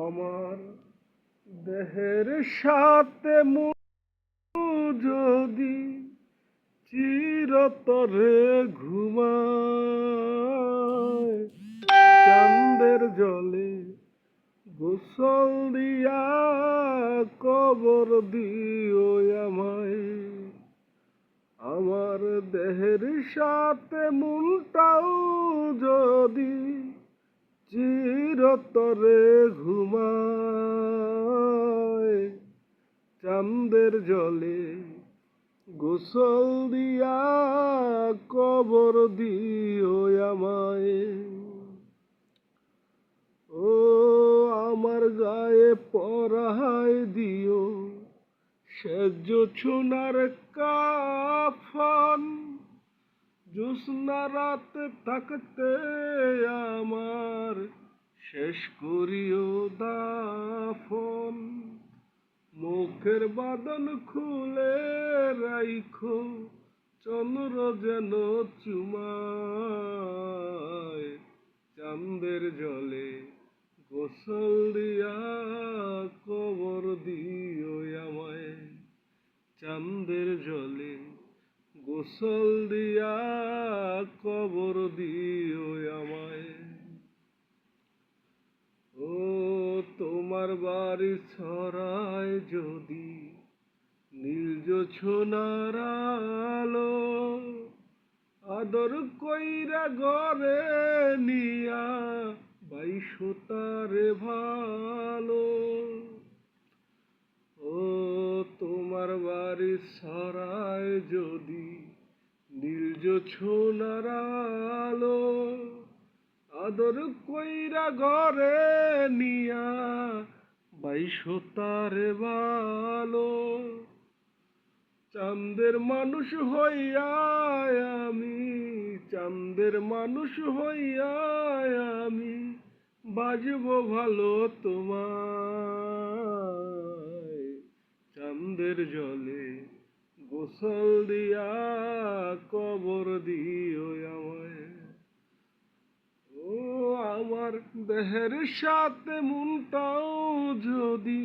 আমার দেহের সাথে যদি চিরতরে ঘুমায়, চাঁদের জলে গোসল দিয়া কবর দিও আমায়। আমার দেহের সাথে মনটাও যদি চিরতরে ঘুমায়, চাঁদের জলে গোসল দিয়া কবর দিও আমায়। ও আমার গায়ে পরায় দিও সেজ সোনার কাফন, জ্যোৎস্না রাতে থাকতে আমার শেষ করিও দাফন। মুখের বাঁধন খুলে রাইখো, চন্দ্র যেন চুমায়, চাঁদের জলে গোসল দিয়া কবর দিও আমায়। চাঁদের জলে গোসল দিয়া কবর দিও আমায়। ও তোমার বাড়ি ছড়ায় যদি নীল জোছনার আলো, আদর কইরা ঘরে নিয়া বাইশো তারে ভালো। ও তোমার বাড়ি ছড়ায় যদি নীল জোছনার আলো, আদর কইরা ঘরে নিয়া বাইশো তারে ভালো। চাঁদের মানুষ হইয়া আমি, চাঁদের মানুষ হইয়া আমি বাজবো ভালো তোমায়। চাঁদের জলে গোসল দিয়া কবর দিও আমায়। ও আমার দেহের সাথে মনটাও যদি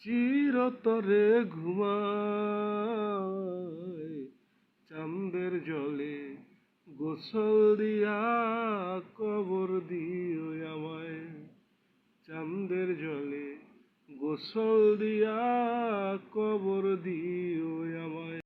চিরতরে ঘুমায়, চাঁদের জলে গোসল দিয়া কবর দিও আমায়। চাঁদের জলে গোসল দিয়া কবর দিও আমায়।